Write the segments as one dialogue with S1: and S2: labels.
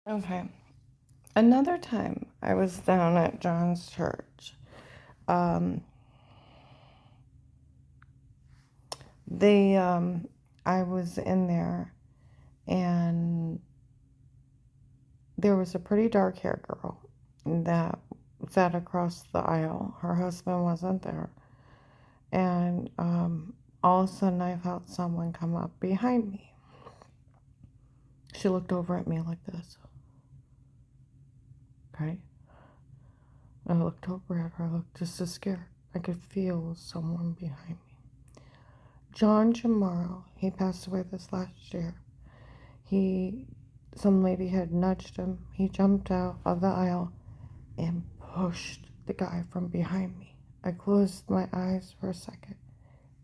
S1: Okay. Another time I was down at John's church. Um, they, I was in there and there was a pretty dark haired girl that sat across the aisle. Her husband wasn't there. And all of a sudden I felt someone come up behind me. She looked over at me like this. Okay. I looked over at her. I looked just as scared. I could feel someone behind me. John Chamorro, he passed away this last year. Some lady had nudged him. He jumped out of the aisle and pushed the guy from behind me. I closed my eyes for a second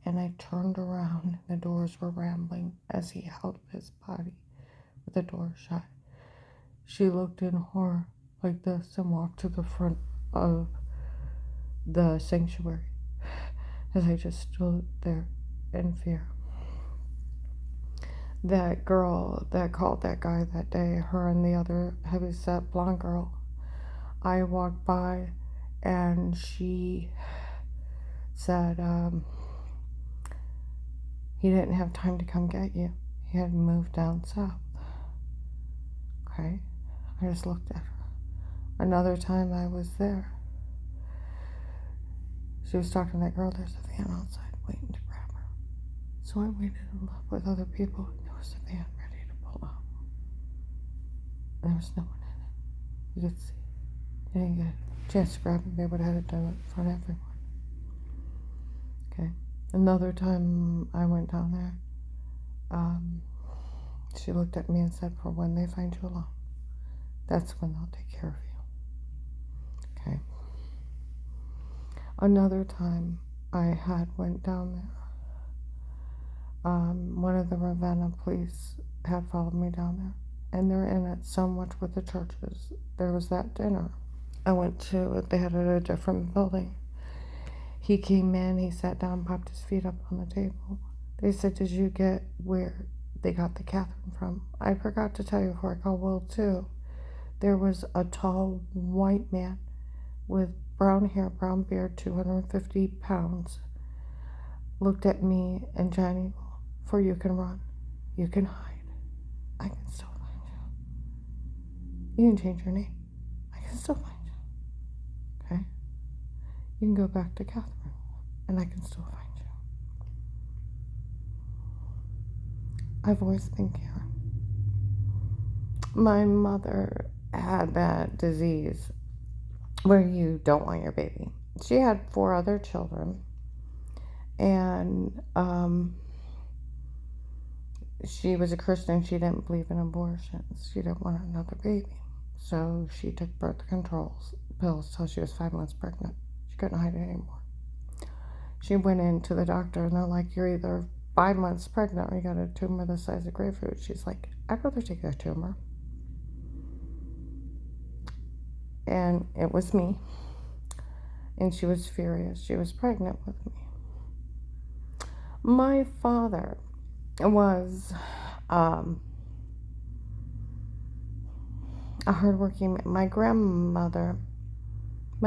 S1: and I turned around. The doors were rambling as he held his body with the door shut. She looked in horror like this and walked to the front of the sanctuary as I just stood there in fear. That girl that called that guy that day, her and the other heavyset blonde girl, I walked by and she said he didn't have time to come get you. He had moved down south. Okay? I just looked at her. Another time I was there, she was talking to that girl. There's a van outside waiting to grab her. So I waited and left with other people. There was a van ready to pull out. There was no one in it. You could see. They didn't get a chance to grab him. They would have had it done in front of everyone. Okay. Another time I went down there, she looked at me and said, for when they find you alone, that's when they'll take care of you. Okay. Another time I had went down there. One of the Ravenna police had followed me down there, and they're in it so much with the churches. There was that dinner I went to, they had it at a different building. He came in, he sat down, popped his feet up on the table. They said, did you get where they got the Catherine from? I forgot to tell you before I called Will too. There was a tall white man with brown hair, brown beard, 250 pounds, looked at me and Johnny, for you can run, you can hide, I can still find you. You can change your name, I can still find you. Okay? You can go back to Catherine, and I can still find you. I've always been Karen. My mother had that disease where you don't want your baby. She had 4 other children, and she was a Christian. She didn't believe in abortions. She didn't want another baby. So she took birth control pills till she was 5 months pregnant. She couldn't hide it anymore. She went into the doctor and they're like, you're either 5 months pregnant or you got a tumor the size of grapefruit. She's like, I'd rather take a tumor. And it was me. And she was furious. She was pregnant with me. My father was a hardworking man. My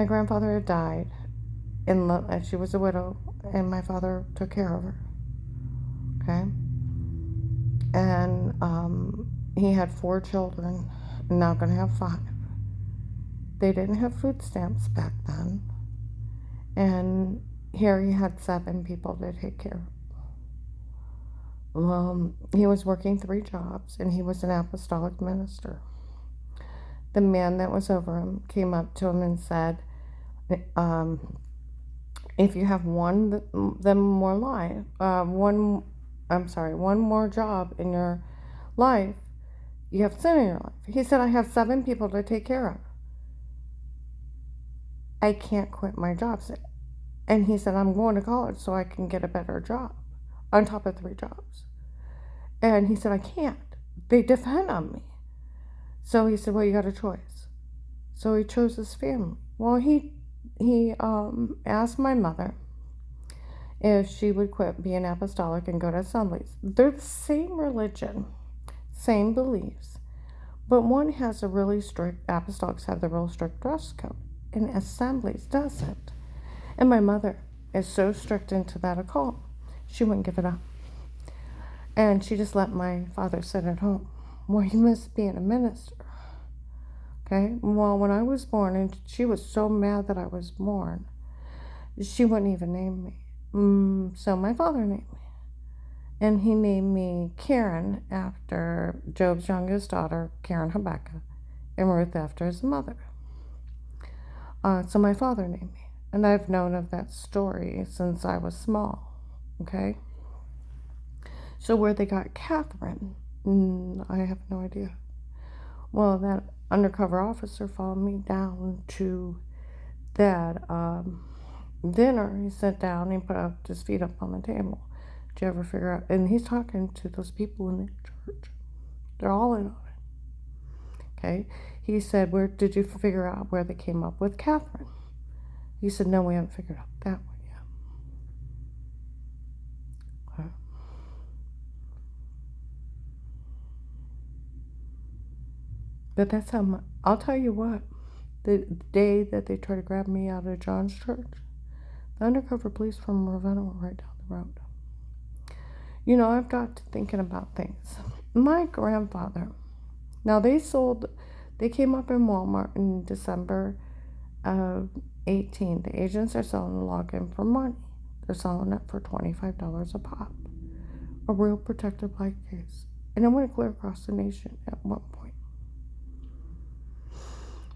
S1: grandfather had died, and she was a widow, and my father took care of her. Okay? And he had 4 children, now going to have 5. They didn't have food stamps back then. And here he had 7 people to take care of. He was working 3 jobs, and he was an apostolic minister. The man that was over him came up to him and said, if you have one more job in your life, you have sin in your life. He said, I have 7 people to take care of. I can't quit my job. And he said, I'm going to college so I can get a better job on top of 3 jobs. And he said, I can't. They depend on me. So he said, well, you got a choice. So he chose his family. Well, he asked my mother if she would quit being apostolic and go to Assemblies. They're the same religion, same beliefs, But one has a really strict, apostolics have the real strict dress code, and assemblies doesn't. And my mother is so strict into that occult, she wouldn't give it up. And she just let my father sit at home. Well, he missed being a minister. Okay? Well, when I was born, and she was so mad that I was born, she wouldn't even name me. So my father named me. And he named me Karen after Job's youngest daughter, Karen Habakkuk, and Ruth after his mother. So my father named me. And I've known of that story since I was small. Okay? So where they got Catherine, I have no idea. Well, that undercover officer followed me down to that dinner. He sat down and put up his feet up on the table. Did you ever figure out? And he's talking to those people in the church. They're all in on it. Okay. He said, "Where did you figure out where they came up with Catherine?" He said, "No, we haven't figured out that one yet." Okay. But that's how much. I'll tell you what. The day that they tried to grab me out of John's church, the undercover police from Ravenna were right down the road. You know, I've got to thinking about things. My grandfather, now they came up in Walmart in December of 18. The agents are selling the login for money. They're selling it for $25 a pop. A real protected black case. And it went clear across the nation at one point.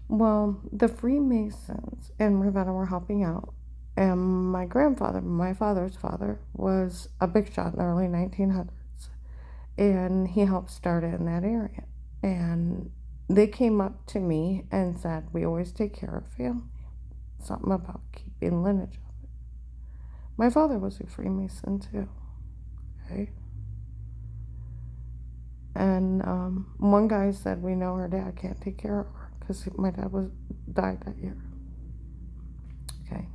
S1: Well, the Freemasons in Ravenna were helping out. And my grandfather, my father's father, was a big shot in the early 1900s. And he helped start it in that area. And they came up to me and said, "We always take care of family." Something about keeping lineage of it. My father was a Freemason too. Okay. And one guy said, "We know her dad can't take care of her because my dad died that year." Okay.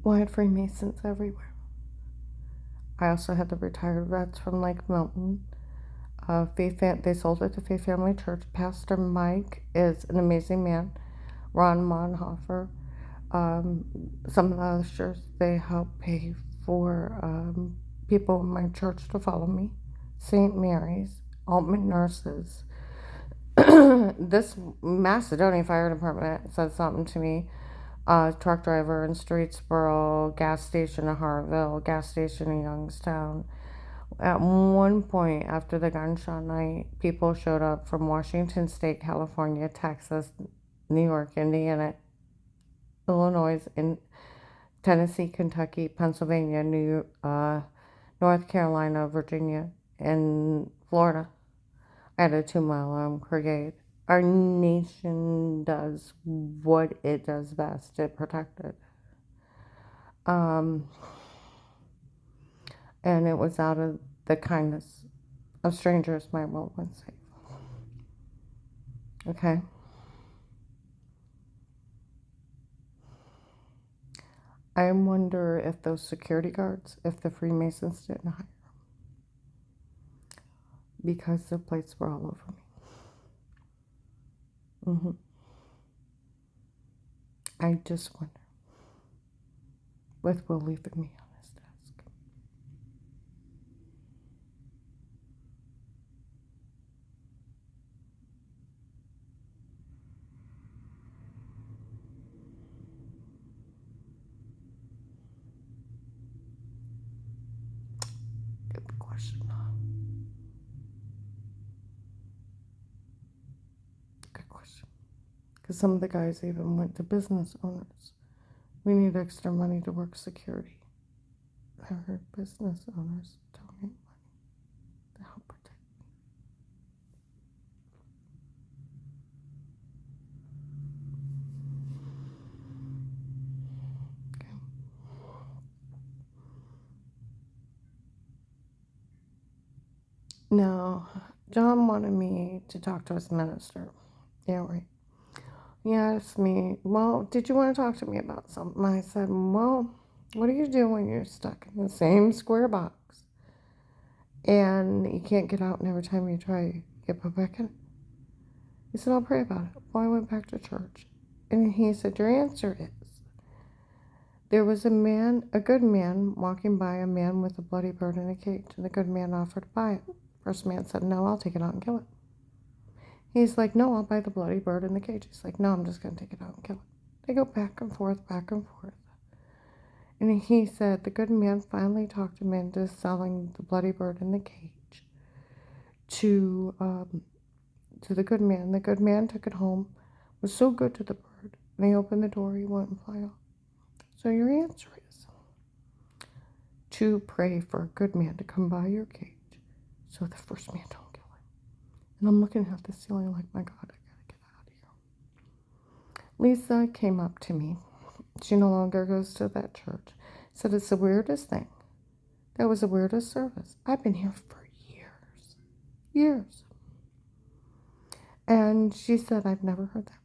S1: Well, I had Freemasons everywhere. I also had the retired vets from Lake Milton. They sold it to Faith Family Church. Pastor Mike is an amazing man. Ron Monhofer. Some of the ushers, they help pay for people in my church to follow me. St. Mary's, Altman Nurses. This Macedonia Fire Department said something to me. Truck driver in Streetsboro, gas station in Hartville, gas station in Youngstown. At one point after the gunshot night, people showed up from Washington State, California, Texas, New York, Indiana, Illinois, in Tennessee, Kentucky, Pennsylvania, North Carolina, Virginia, and Florida. I had a 2-mile brigade. Our nation does what it does best. It protected. And it was out of the kindness of strangers my world went safe. Okay? I wonder if those security guards, if the Freemasons didn't hire them, because the plates were all over me. I just wonder, with Will leaving me on his desk. Good question. Good question. Because some of the guys even went to business owners. We need extra money to work security. I heard business owners donate money to help protect me. Okay. Now, John wanted me to talk to his minister. Yeah, right. He asked me, "Well, did you want to talk to me about something?" I said, "Well, what do you do when you're stuck in the same square box and you can't get out, and every time you try, you get put back in. He said, I'll pray about it. Well, I went back to church, and he said, your answer is, there was a good man, walking by a man with a bloody bird in a cage, and the good man offered to buy it. First man said, no, I'll take it out and kill it. He's like, no, I'll buy the bloody bird in the cage. He's like, no, I'm just going to take it out and kill it. They go back and forth, back and forth. And he said the good man finally talked him into selling the bloody bird in the cage to the good man. The good man took it home, was so good to the bird, and he opened the door, he wouldn't fly off. So your answer is to pray for a good man to come by your cage so the first man don't kill him. And I'm looking at the ceiling like, my God, I gotta get out of here. Lisa came up to me. She no longer goes to that church. Said it's the weirdest thing. That was the weirdest service. I've been here for years. Years. And she said, I've never heard that.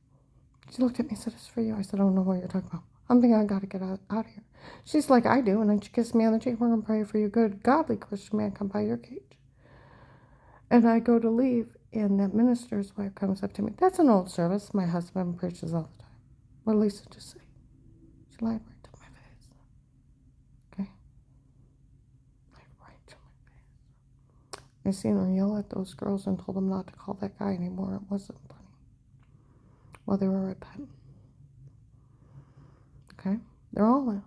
S1: She looked at me and said, it's for you. I said, I don't know what you're talking about. I'm thinking I got to get out of here. She's like, I do. And then she kissed me on the cheek. We're going to pray for you. Good, godly Christian man come by your cage. And I go to leave, and that minister's wife comes up to me. That's an old service. My husband preaches all the time. What did Lisa just say? She lied right to my face. Okay? Lied right to my face. I seen her yell at those girls and told them not to call that guy anymore. It wasn't funny. Well, they were repentant. Okay? They're all alive.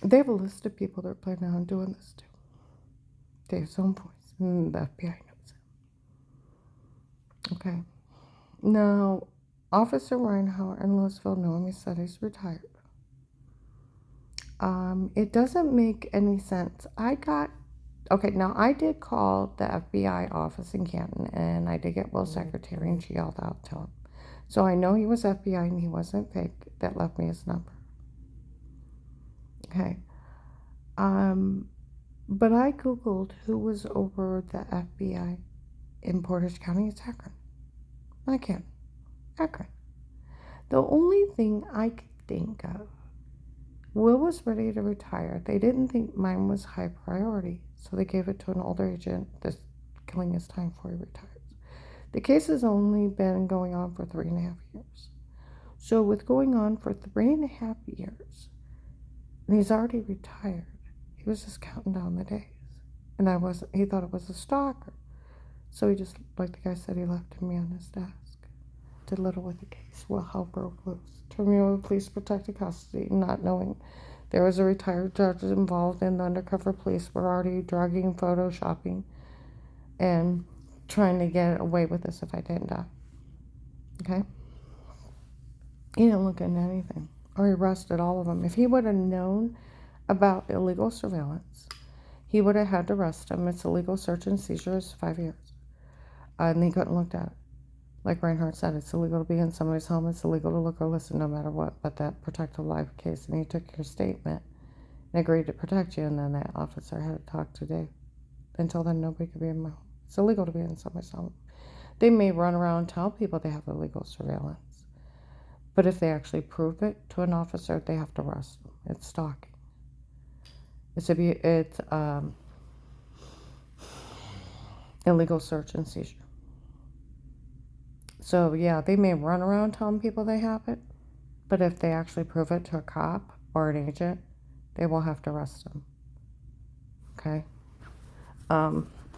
S1: They have a list of people they're planning on doing this to. Dave's own voice, and the FBI knows it. Okay. Now, Officer Reinhauer in Louisville knew him. He said he's retired. It doesn't make any sense. Now I did call the FBI office in Canton, and I did get Will's secretary, and she yelled out to him. So I know he was FBI and he wasn't fake. That left me his number. Okay. But I Googled who was over the FBI in Portage County. It's Akron. I can't. Akron. The only thing I could think of, Will was ready to retire. They didn't think mine was high priority, so they gave it to an older agent that's killing his time before he retires. The case has only been going on for 3.5 years. So with going on for 3.5 years, and he's already retired, he was just counting down the days. And he thought it was a stalker. So he just, like the guy said, he left me on his desk. Did little with the case. Well, hell broke loose. Turned me over to police protective custody, not knowing there was a retired judge involved, and the undercover police were already drugging, photoshopping, and trying to get away with this if I didn't die. Okay? He didn't look into anything. Or he arrested all of them. If he would have known about illegal surveillance, he would have had to arrest him. It's illegal search and seizure. It's 5 years. And he couldn't look at it. Like Reinhardt said, it's illegal to be in somebody's home. It's illegal to look or listen no matter what. But that protective life case, and he took your statement and agreed to protect you, and then that officer had to talk to Dave. Until then, nobody could be in my home. It's illegal to be in somebody's home. They may run around and tell people they have illegal surveillance. But if they actually prove it to an officer, they have to arrest them. It's stalking. It's illegal search and seizure. So, yeah, they may run around telling people they have it, but if they actually prove it to a cop or an agent, they will have to arrest them. Okay?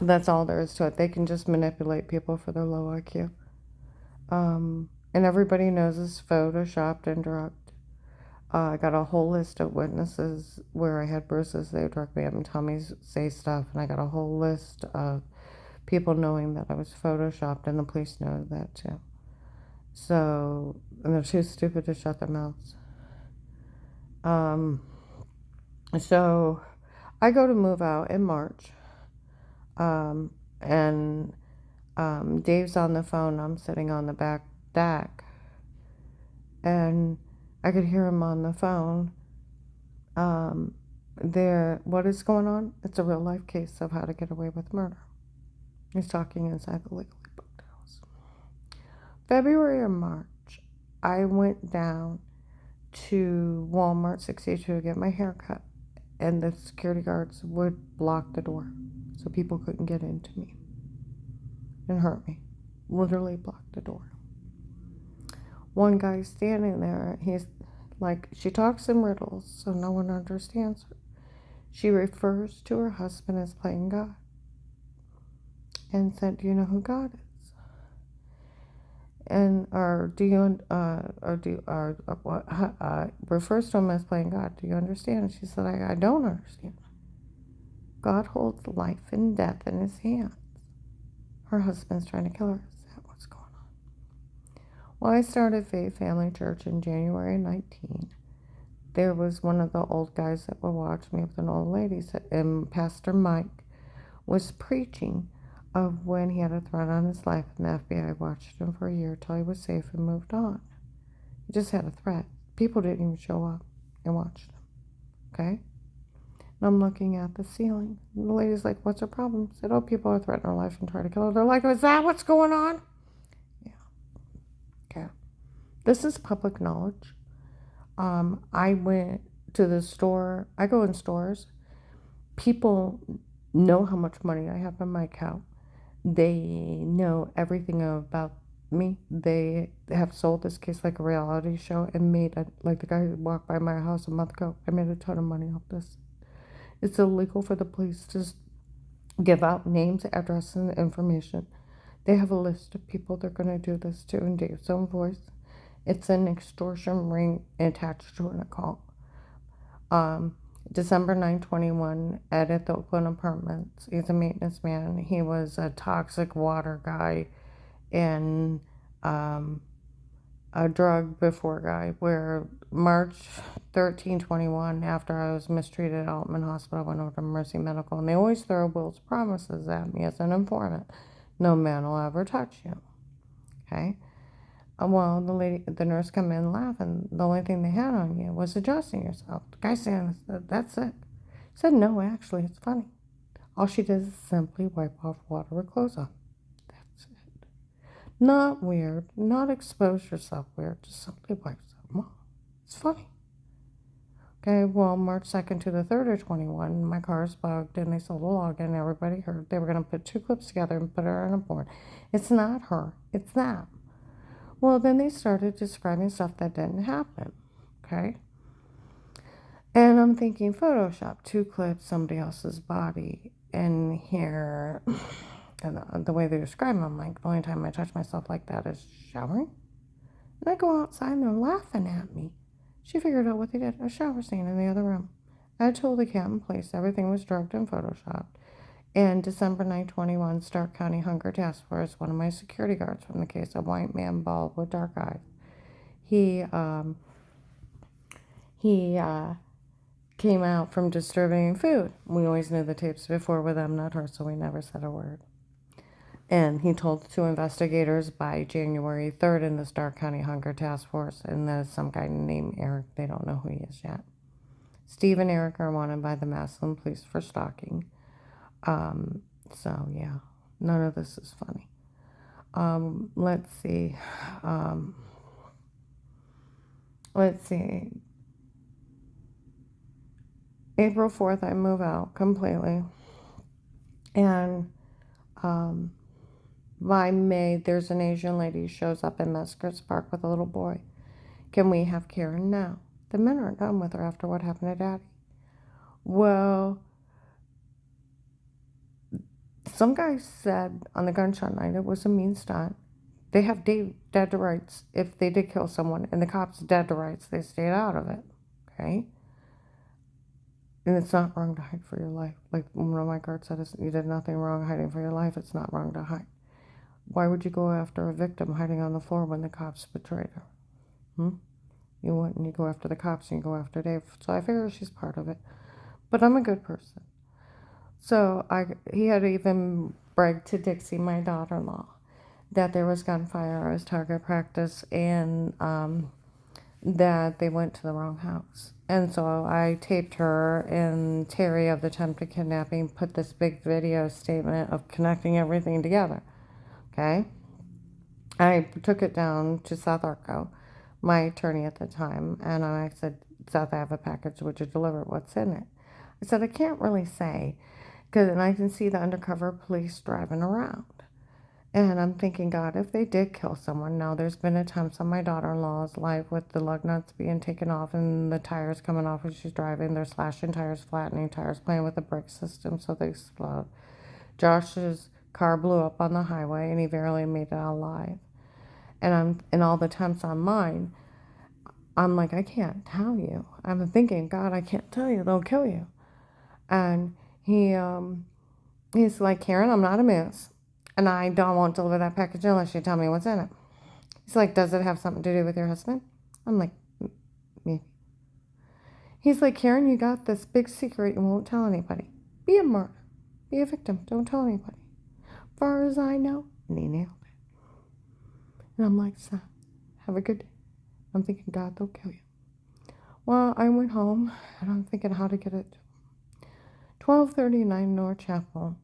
S1: That's all there is to it. They can just manipulate people for their low IQ. And everybody knows it's photoshopped and drugged. I got a whole list of witnesses where I had bruises. They would drug me up and tell me say stuff, and I got a whole list of people knowing that I was photoshopped, and the police know that too. So, and they're too stupid to shut their mouths. So I go to move out in March, and Dave's on the phone. I'm sitting on the back deck, and I could hear him on the phone. What is going on? It's a real life case of how to get away with murder. He's talking inside the legally booked house. February or March, I went down to Walmart 62 to get my hair cut. and the security guards would block the door so people couldn't get into me and hurt me. Literally blocked the door. One guy standing there, he's like, she talks in riddles, so no one understands her. She refers to her husband as playing God and said, "Do you know who God is?" And refers to him as playing God. "Do you understand?" And she said, I don't understand. God holds life and death in his hands. Her husband's trying to kill her. Is that what's going on? Well, I started Faith Family Church in January 19. There was one of the old guys that would watch me with an old lady, and Pastor Mike was preaching of when he had a threat on his life, and the FBI watched him for a year till he was safe and moved on. He just had a threat. People didn't even show up and watched him. Okay? And I'm looking at the ceiling. And the lady's like, "What's her problem?" I said, "Oh, people are threatening her life and trying to kill her." They're like, "Is that what's going on?" Yeah. Okay. This is public knowledge. I went to the store. I go in stores. People know how much money I have in my account. They know everything about me. They have sold this case like a reality show and like the guy who walked by my house a month ago. I made a ton of money off this. It's illegal for the police to give out names, addresses, and information. They have a list of people they're going to do this to in Dave's own voice. It's an extortion ring attached to a call. December 9/21, Ed at the Oakland Apartments. He's a maintenance man. He was a toxic water guy and a drug before guy, where March 13/21, after I was mistreated at Altman Hospital, I went over to Mercy Medical, and they always throw Will's promises at me as an informant. "No man will ever touch you." Okay? Well, the nurse come in laughing. "The only thing they had on you was adjusting yourself." The guy saying, "That's it." He said, "No, actually, it's funny. All she did is simply wipe off water with clothes on. That's it. Not weird, not expose yourself weird, just simply wipe something off. It's funny." Okay, well, March 2nd to the 3rd of 21, my car's bugged and they sold a login. Everybody heard they were going to put two clips together and put her on a board. It's not her, it's them. Well, then they started describing stuff that didn't happen, okay? And I'm thinking, Photoshop, two clips, somebody else's body, and here, and the way they describe them, I'm like, the only time I touch myself like that is showering. And I go outside and they're laughing at me. She figured out what they did, a shower scene in the other room. I told the Captain Police everything was drugged and photoshopped. And December 9/21, Stark County Hunger Task Force, one of my security guards from the case of white man bald with dark eyes, he came out from distributing food. We always knew the tapes before with them, not her, so we never said a word. And he told two investigators by January 3rd in the Stark County Hunger Task Force, and there's some guy named Eric. They don't know who he is yet. Steve and Eric are wanted by the Massillon Police for stalking. So yeah, none of this is funny. Let's see. April 4th, I move out completely. And by May, there's an Asian lady who shows up in Mesquite Park with a little boy. "Can we have Karen now? The men aren't done with her after what happened to Daddy." Well, some guy said on the gunshot night it was a mean stunt. They have dead to rights if they did kill someone, and the cops dead to rights. They stayed out of it, okay? And it's not wrong to hide for your life. Like one of my guards said, "You did nothing wrong hiding for your life. It's not wrong to hide." Why would you go after a victim hiding on the floor when the cops betrayed her? You wouldn't. You go after the cops and you go after Dave. So I figure she's part of it. But I'm a good person. So he had even bragged to Dixie, my daughter-in-law, that there was gunfire at target practice and that they went to the wrong house. And so I taped her and Terry of the attempted kidnapping, put this big video statement of connecting everything together. Okay? I took it down to South Arco, my attorney at the time, and I said, "Seth, I have a package. Would you deliver it? What's in it?" I said, I can't really say, because I can see the undercover police driving around. And I'm thinking, God, if they did kill someone, now there's been attempts on my daughter-in-law's life with the lug nuts being taken off and the tires coming off when she's driving. They're slashing tires, flattening tires, playing with the brake system so they explode. Josh's car blew up on the highway and he barely made it out alive. And all the attempts on mine, I'm like, I can't tell you. I'm thinking, God, I can't tell you. They'll kill you. And he's like, Karen, I'm not a moose. And I won't deliver that package unless you tell me what's in it. He's like, does it have something to do with your husband? I'm like, maybe. He's like, Karen, you got this big secret you won't tell anybody. Be a martyr. Be a victim. Don't tell anybody. Far as I know, and he nailed it. And I'm like, son, have a good day. I'm thinking, God, they'll kill you. Well, I went home, and I'm thinking how to get it. 1239 North Chapel.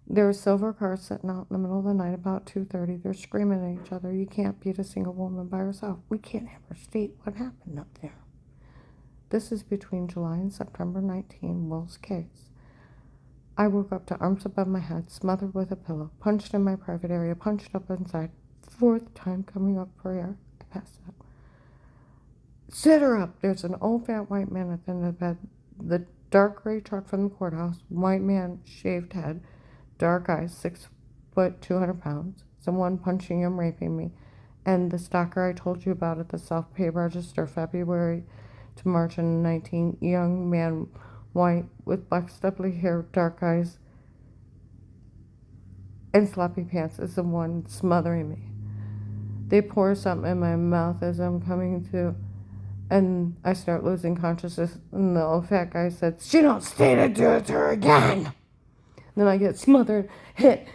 S1: There's silver cars sitting out in the middle of the night about 2:30. They're screaming at each other. You can't beat a single woman by herself. We can't have her state what happened up there. This is between July and September 19, Will's case. I woke up to arms above my head, smothered with a pillow, punched in my private area, punched up inside. 4th time coming up for air. I passed out. Sit her up. There's an old fat white man at the end of the bed. The dark gray truck from the courthouse. White man, shaved head. Dark eyes, 6 foot, 200 pounds. Someone punching him, raping me. And the stalker I told you about at the self-pay register, February to March in 19. Young man, white, with black stubbly hair, dark eyes, and sloppy pants is the one smothering me. They pour something in my mouth as I'm coming to, and I start losing consciousness. And the old fat guy said, she don't stay to do it to her again. Then I get smothered, hit.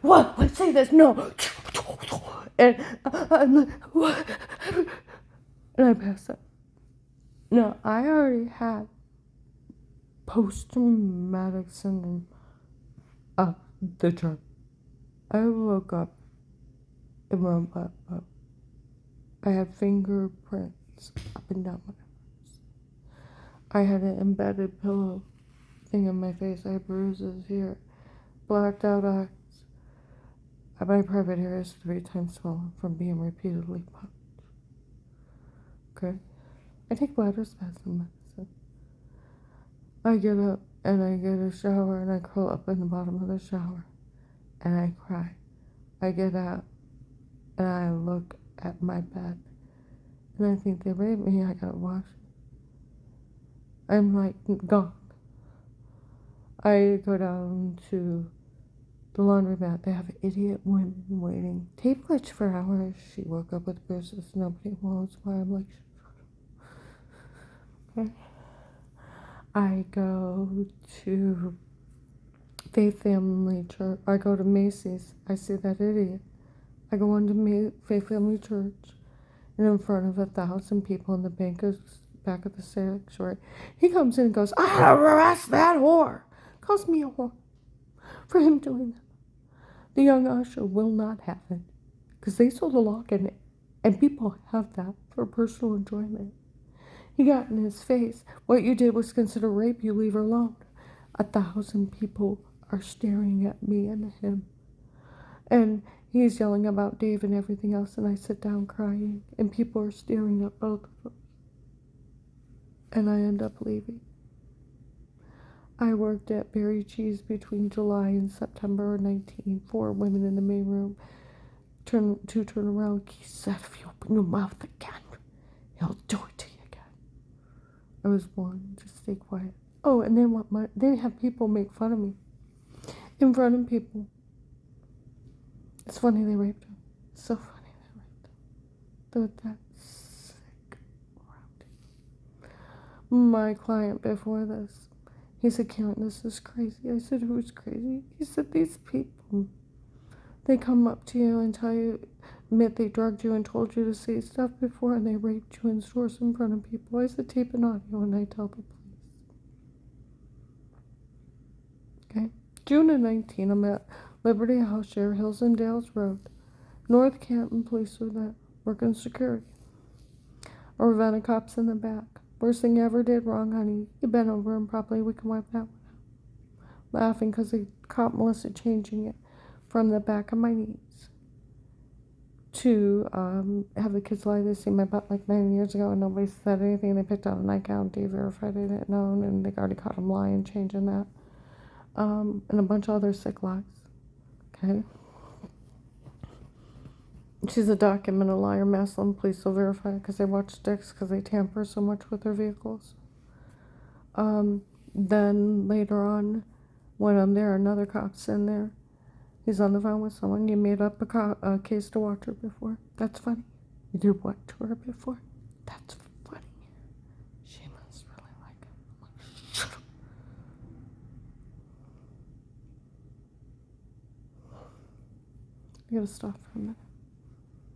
S1: What? Say this, no. And I'm like, what? And I pass out. No, I already had post-traumatic syndrome of the drug. I woke up and woke up. I had fingerprints up and down my arms. I had an embedded pillow thing in my face. I had bruises here, blacked out eyes. My private area is 3 times swollen from being repeatedly punched. Okay? I take bladder spasm medicine. I get up and I get a shower and I curl up in the bottom of the shower and I cry. I get out and I look at my bed and I think they raped me. I gotta wash it. I'm like gone. I go down to the laundromat. They have idiot women waiting. Tape glitch for hours. She woke up with bruises. Nobody knows why. I'm like, okay. I go to Faith Family Church. I go to Macy's. I see that idiot. I go into Faith Family Church, and in front of 1,000 people in the back of the sanctuary, he comes in and goes, I arrest that whore. Calls me a whore for him doing that. The young usher will not have it because they sold a lock in it, and people have that for personal enjoyment. He got in his face. What you did was considered rape. You leave her alone. 1,000 people are staring at me and him. And he's yelling about Dave and everything else, and I sit down crying, and people are staring at both of us. And I end up leaving. I worked at Berry Cheese between July and September 19. 4 women in the main room. Turn around. He said, if you open your mouth again, he'll do it to you again. I was warned, just stay quiet. Oh, and they have people make fun of me in front of people. It's funny they raped him. It's so funny they raped him. They're that sick around him. My client before this, he said, Karen, this is crazy. I said, who's crazy? He said, these people. They come up to you and tell you, admit they drugged you and told you to say stuff before, and they raped you in stores in front of people. I said, tape and audio, and I tell the police. Okay? June of 19, I'm at Liberty House, Share Hills and Dales Road. North Canton police are there, working security. A Ravenna cop's in the back. Worst thing you ever did wrong, honey. You bent over and probably we can wipe that one out. Laughing because they caught Melissa changing it from the back of my knees to have the kids lie. They seen my butt like 9 years ago and nobody said anything. They picked out a nightgown. They verified they didn't know, and they already caught them lying, changing that. And a bunch of other sick lies. Okay. She's a documented liar. Maslin police will verify it because they watch sticks because they tamper so much with their vehicles. Then later on, when I'm there, another cop's in there. He's on the phone with someone. You made up a case to watch her before. That's funny. You did what to her before? That's funny. She must really like him. I'm like, shut up. I gotta stop for a minute.